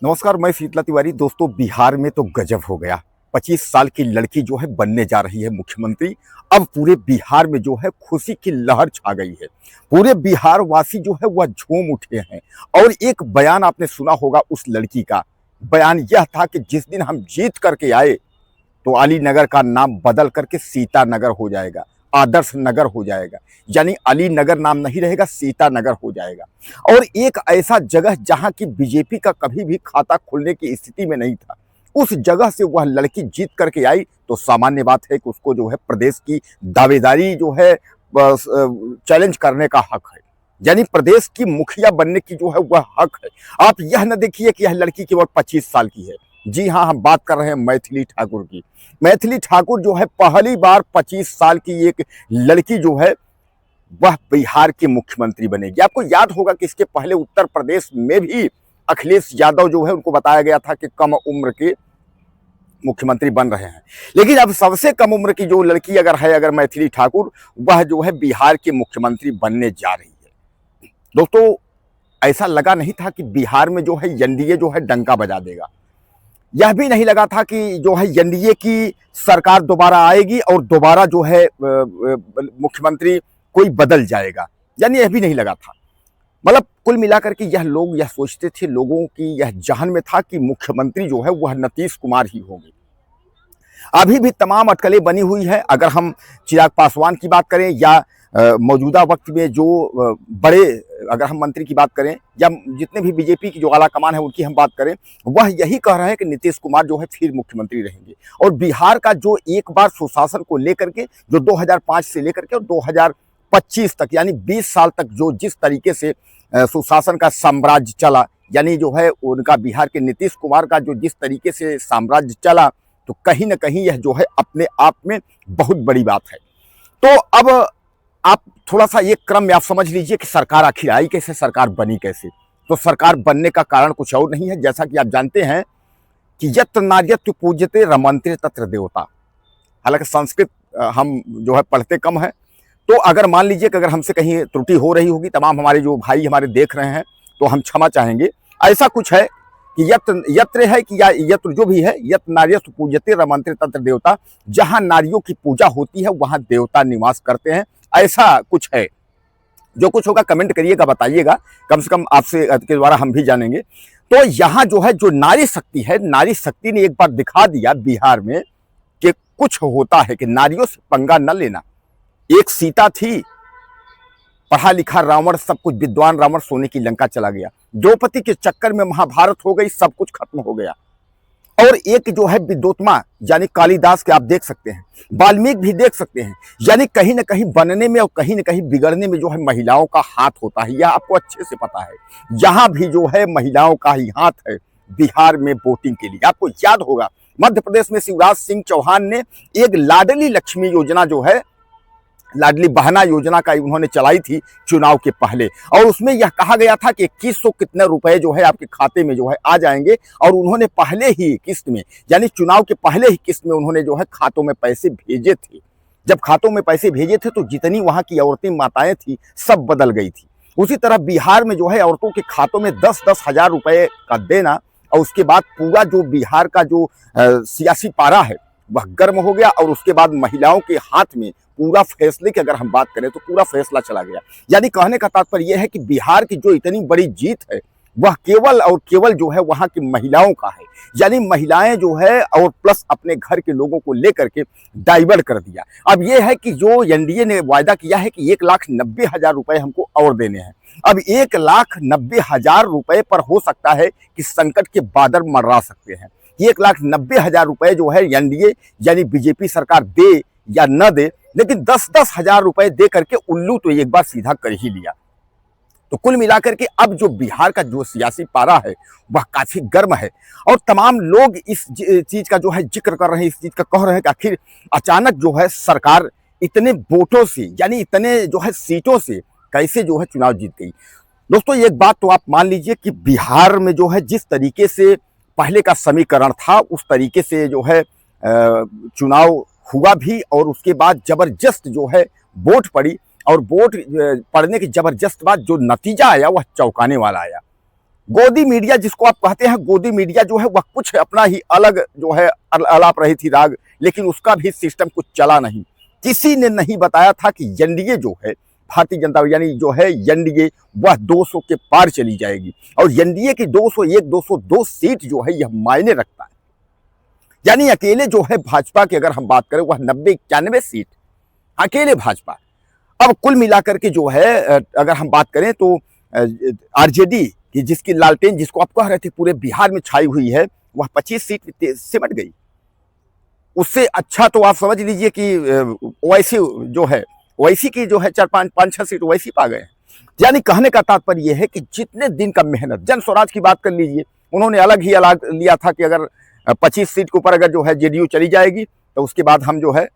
नमस्कार, मैं शीतला तिवारी। दोस्तों, बिहार में तो गजब हो गया। 25 साल की लड़की जो है बनने जा रही है मुख्यमंत्री। अब पूरे बिहार में जो है खुशी की लहर छा गई है। पूरे बिहार वासी जो है वह झूम उठे हैं। और एक बयान आपने सुना होगा उस लड़की का। बयान यह था कि जिस दिन हम जीत करके आए तो अली नगर का नाम बदल करके सीता नगर हो जाएगा, आदर्श नगर हो जाएगा। यानी अली नगर नाम नहीं रहेगा, सीता नगर हो जाएगा। और एक ऐसा जगह जहां की बीजेपी का कभी भी खाता खुलने की स्थिति में नहीं था, उस जगह से वह लड़की जीत करके आई तो सामान्य बात है कि उसको जो है प्रदेश की दावेदारी जो है चैलेंज करने का हक है। यानी प्रदेश की मुखिया बनने की जो है वह हक है। आप यह न देखिए कि यह लड़की केवल 25 साल की है। जी हाँ, हम बात कर रहे हैं मैथिली ठाकुर की। मैथिली ठाकुर जो है पहली बार 25 साल की एक लड़की जो है वह बिहार की मुख्यमंत्री बनेगी। आपको याद होगा कि इसके पहले उत्तर प्रदेश में भी अखिलेश यादव जो है उनको बताया गया था कि कम उम्र के मुख्यमंत्री बन रहे हैं। लेकिन अब सबसे कम उम्र की जो लड़की अगर मैथिली ठाकुर, वह जो है बिहार की मुख्यमंत्री बनने जा रही है। दोस्तों, ऐसा लगा नहीं था कि बिहार में जो है एनडीए जो है डंका बजा देगा। यह भी नहीं लगा था कि जो है एनडीए की सरकार दोबारा आएगी और दोबारा जो है मुख्यमंत्री कोई बदल जाएगा। यानी यह भी नहीं लगा था। मतलब कुल मिलाकर के यह सोचते थे, लोगों की यह जहन में था कि मुख्यमंत्री जो है वह नीतीश कुमार ही होंगे। अभी भी तमाम अटकलें बनी हुई है। अगर हम चिराग पासवान की बात करें या मौजूदा वक्त में जो बड़े, अगर हम मंत्री की बात करें या जितने भी बीजेपी की जो आला कमान है उनकी हम बात करें, वह यही कह रहे हैं कि नीतीश कुमार जो है फिर मुख्यमंत्री रहेंगे। और बिहार का जो एक बार सुशासन को लेकर के जो 2005 से लेकर के और 2025 तक यानी 20 साल तक जो जिस तरीके से सुशासन का साम्राज्य चला, यानी जो है उनका बिहार के नीतीश कुमार का जो जिस तरीके से साम्राज्य चला, तो कहीं ना कहीं यह जो है अपने आप में बहुत बड़ी बात है। तो अब आप थोड़ा सा एक क्रम में आप समझ लीजिए कि सरकार आखिर आई कैसे, सरकार बनी कैसे। तो सरकार बनने का कारण कुछ और नहीं है, जैसा कि आप जानते हैं कि यत्र नार्यत्र पूज्यते रमन्ते तत्र देवता। हालांकि संस्कृत हम जो है पढ़ते कम है, तो अगर मान लीजिए कि अगर हमसे कहीं त्रुटि हो रही होगी, तमाम हमारे जो भाई हमारे देख रहे हैं तो हम क्षमा चाहेंगे। ऐसा कुछ है कि यत्र है कि या यत्र जो भी है, यत्र नार्यस्तु पूज्यते रमन्ते तत्र देवता। जहां नारियों की पूजा होती है वहां देवता निवास करते हैं, ऐसा कुछ है। जो कुछ होगा कमेंट करिएगा, बताइएगा, कम से कम आपसे के द्वारा हम भी जानेंगे। तो यहाँ जो है जो नारी शक्ति है, नारी शक्ति ने एक बार दिखा दिया बिहार में कि कुछ होता है, कि नारियों से पंगा न लेना। एक सीता थी, पढ़ा लिखा रावण, सब कुछ विद्वान रावण सोने की लंका चला गया। द्रौपदी के चक्कर में महाभारत हो गई, सब कुछ खत्म हो गया। और एक जो है विद्वोत्मा यानी कालिदास के आप देख सकते हैं, वाल्मीकि भी देख सकते हैं। यानी कहीं ना कहीं बनने में और कहीं ना कहीं बिगड़ने में जो है महिलाओं का हाथ होता है, यह आपको अच्छे से पता है। यहाँ भी जो है महिलाओं का ही हाथ है बिहार में वोटिंग के लिए। आपको याद होगा मध्य प्रदेश में शिवराज सिंह चौहान ने एक लाडली लक्ष्मी योजना जो है, लाडली बहना योजना का उन्होंने चलाई थी चुनाव के पहले। और उसमें यह कहा गया था कि 2100 कितने रुपए जो है आपके खाते में जो है आ जाएंगे। और उन्होंने पहले ही किस्त में, यानी चुनाव के पहले ही किस्त में उन्होंने जो है खातों में पैसे भेजे थे। जब खातों में पैसे भेजे थे तो जितनी वहां की औरतें माताएं थी सब बदल गई थी। उसी तरह बिहार में जो है औरतों के खातों में 10-10 हजार रुपए का देना, और उसके बाद पूरा जो बिहार का जो सियासी पारा है वह गर्म हो गया। और उसके बाद महिलाओं के हाथ में पूरा फैसले की अगर हम बात करें तो पूरा फैसला चला गया। यानी कहने का तात्पर्य यह है कि बिहार की जो इतनी बड़ी जीत है वह केवल और केवल जो है वहां की महिलाओं का है। यानी महिलाएं जो है और प्लस अपने घर के लोगों को लेकर के डाइवर्ट कर दिया। अब यह है कि जो एनडीए ने वायदा किया है कि 1,90,000 रुपए हमको और देने हैं। अब 1,90,000 रुपए पर हो सकता है कि संकट के बादल मंडरा सकते हैं। 1,90,000 रुपए जो है एनडीए यानी बीजेपी सरकार दे या न दे, लेकिन 10-10 हजार रुपए दे करके उल्लू तो एक बार सीधा कर ही लिया। तो कुल मिलाकर के अब जो बिहार का जो सियासी पारा है वह काफी गर्म है। और तमाम लोग इस चीज का जो है जिक्र कर रहे हैं, इस चीज का कह रहे हैं कि आखिर अचानक जो है सरकार इतने वोटों से, यानी इतने जो है सीटों से कैसे जो है चुनाव जीत गई। दोस्तों, एक बात तो आप मान लीजिए कि बिहार में जो है जिस तरीके से पहले का समीकरण था उस तरीके से जो है चुनाव हुआ भी, और उसके बाद जबरदस्त जो है वोट पड़ी। और वोट पड़ने की जबरदस्त बाद जो नतीजा आया वह चौंकाने वाला आया। गोदी मीडिया जिसको आप कहते हैं, गोदी मीडिया जो है वह कुछ अपना ही अलग जो है अलाप रही थी राग, लेकिन उसका भी सिस्टम कुछ चला नहीं। किसी ने नहीं बताया था कि एनडीए जो है, भारतीय जनता यानी जो है एनडीए, वह 200 के पार चली जाएगी। और एनडीए की 201 202 सीट जो है यह मायने रखता है। यानी अकेले जो है भाजपा की अगर हम बात करें वह 90-91 सीट अकेले भाजपा। अब कुल मिलाकर के जो है अगर हम बात करें तो आरजेडी कि जिसकी लालटेन जिसको आप कह रहे थे पूरे बिहार में छाई हुई है, वह 25 सीट सिमट गई। उससे अच्छा तो आप समझ लीजिए कि ओवैसी जो है, ओवैसी की जो है 4-5-6 सीट ओवैसी पा गए। यानी कहने का तात्पर्य यह है कि जितने दिन का मेहनत, जन स्वराज की बात कर लीजिए, उन्होंने अलग लिया था कि अगर 25 सीट के ऊपर अगर जो है जेडीयू चली जाएगी तो उसके बाद हम जो है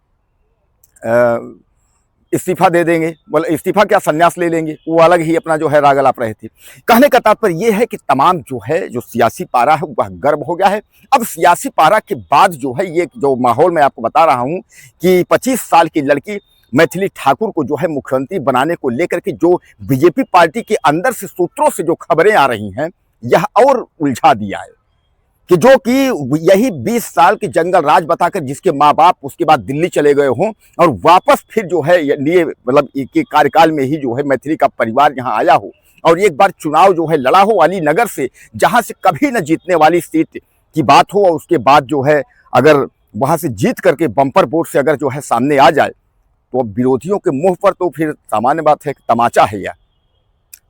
इस्तीफा दे देंगे, बोले इस्तीफा क्या, संन्यास ले लेंगे। वो अलग ही अपना जो है राग अलाप रहे थे। कहने का तात्पर्य यह है कि तमाम जो है जो सियासी पारा है वह गर्म हो गया है। अब सियासी पारा के बाद जो है ये जो माहौल मैं आपको बता रहा हूं कि 25 साल की लड़की मैथिली ठाकुर को जो है मुख्यमंत्री बनाने को लेकर के जो बीजेपी पार्टी के अंदर से सूत्रों से जो खबरें आ रही हैं, यह और उलझा दिया है कि जो कि यही 20 साल के जंगल राज बताकर जिसके माँ बाप उसके बाद दिल्ली चले गए हों और वापस फिर जो है ये मतलब के कार्यकाल में ही जो है मैथिली का परिवार यहाँ आया हो और एक बार चुनाव जो है लड़ा हो अली नगर से, जहाँ से कभी न जीतने वाली सीट की बात हो, और उसके बाद जो है अगर वहाँ से जीत करके बम्पर वोट से अगर जो है सामने आ जाए तो विरोधियों के मुंह पर तो फिर सामान्य बात है, तमाचा है यह।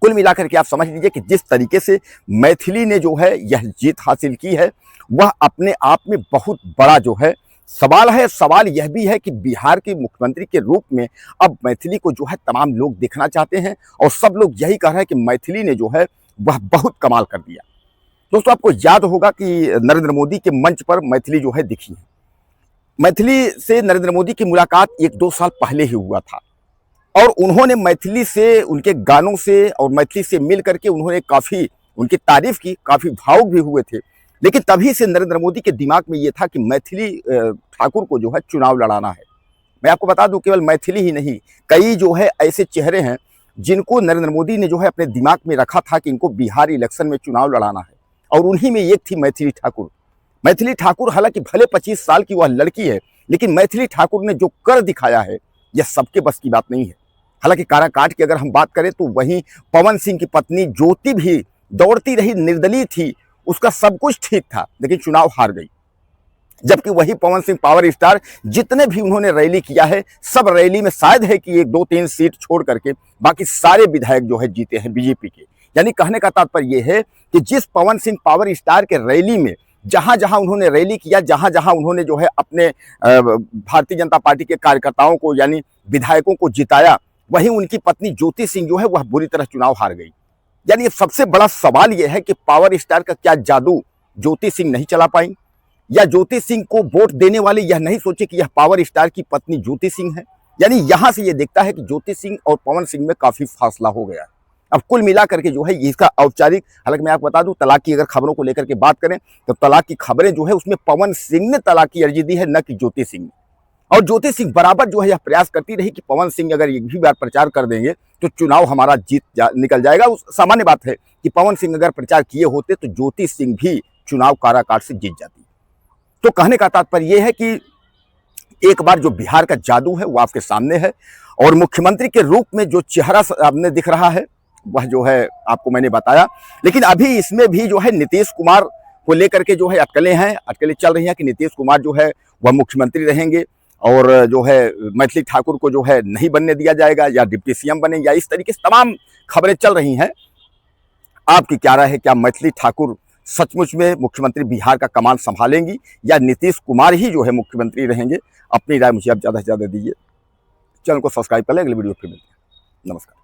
कुल मिलाकर के आप समझ लीजिए कि जिस तरीके से मैथिली ने जो है यह जीत हासिल की है, वह अपने आप में बहुत बड़ा जो है सवाल है। सवाल यह भी है कि बिहार के मुख्यमंत्री के रूप में अब मैथिली को जो है तमाम लोग देखना चाहते हैं और सब लोग यही कह रहे हैं कि मैथिली ने जो है वह बहुत कमाल कर दिया। दोस्तों, आपको याद होगा कि नरेंद्र मोदी के मंच पर मैथिली जो है दिखी है। मैथिली से नरेंद्र मोदी की मुलाकात 1-2 साल पहले ही हुआ था और उन्होंने मैथिली से, उनके गानों से और मैथिली से मिल करके उन्होंने काफ़ी उनकी तारीफ की, काफ़ी भावुक भी हुए थे। लेकिन तभी से नरेंद्र मोदी के दिमाग में ये था कि मैथिली ठाकुर को जो है चुनाव लड़ाना है। मैं आपको बता दूं, केवल मैथिली ही नहीं, कई जो है ऐसे चेहरे हैं जिनको नरेंद्र मोदी ने जो है अपने दिमाग में रखा था कि इनको बिहार इलेक्शन में चुनाव लड़ाना है, और उन्हीं में एक थी मैथिली ठाकुर। मैथिली ठाकुर हालांकि भले 25 साल की वह लड़की है, लेकिन मैथिली ठाकुर ने जो कर दिखाया है यह सबके बस की बात नहीं है। हालांकि काराकाट की अगर हम बात करें तो वहीं पवन सिंह की पत्नी ज्योति भी दौड़ती रही, निर्दलीय थी, उसका सब कुछ ठीक था, लेकिन चुनाव हार गई। जबकि वही पवन सिंह पावर स्टार, जितने भी उन्होंने रैली किया है, सब रैली में शायद है कि 1-2-3 सीट छोड़ करके बाकी सारे विधायक जो है जीते हैं बीजेपी के। यानी कहने का तात्पर्य यह है कि जिस पवन सिंह पावर स्टार के रैली में जहां जहां उन्होंने रैली किया, जहां जहां उन्होंने जो है अपने भारतीय जनता पार्टी के कार्यकर्ताओं को यानी विधायकों को जिताया, वहीं उनकी पत्नी ज्योति सिंह जो है वह बुरी तरह चुनाव हार गई। यानी सबसे बड़ा सवाल यह है कि पावर स्टार का क्या जादू ज्योति सिंह नहीं चला पाई, या ज्योति सिंह को वोट देने वाले यह नहीं सोचे कि यह पावर स्टार की पत्नी ज्योति सिंह है। यानी यहां से यह देखता है कि ज्योति सिंह और पवन सिंह में काफी फासला हो गया है। अब कुल मिलाकर के जो है इसका औपचारिक, हालांकि मैं आपको बता दूं, तलाक की अगर खबरों को लेकर के बात करें तो तलाक की खबरें जो है उसमें पवन सिंह ने तलाक की अर्जी दी है, न कि ज्योति सिंह ने। और ज्योति सिंह बराबर जो है यह प्रयास करती रही कि पवन सिंह अगर एक भी बार प्रचार कर देंगे तो चुनाव हमारा निकल जाएगा। उस सामान्य बात है कि पवन सिंह अगर प्रचार किए होते तो ज्योति सिंह भी चुनाव काराकाट से जीत जाती। तो कहने का तात्पर्य यह है कि एक बार जो बिहार का जादू है वो आपके सामने है, और मुख्यमंत्री के रूप में जो चेहरा आपने दिख रहा है वह जो है आपको मैंने बताया। लेकिन अभी इसमें भी जो है नीतीश कुमार को लेकर के जो है अटकलें चल रही हैं कि नीतीश कुमार जो है वह मुख्यमंत्री रहेंगे और जो है मैथिली ठाकुर को जो है नहीं बनने दिया जाएगा, या डिप्टी सीएम बने, या इस तरीके से तमाम खबरें चल रही हैं। आपकी क्या राय है? क्या मैथिली ठाकुर सचमुच में मुख्यमंत्री बिहार का कमान संभालेंगी, या नीतीश कुमार ही जो है मुख्यमंत्री रहेंगे? अपनी राय मुझे आप ज़्यादा से ज़्यादा दीजिए। चैनल को सब्सक्राइब कर लें। अगले वीडियो फिर मिलते हैं। नमस्कार।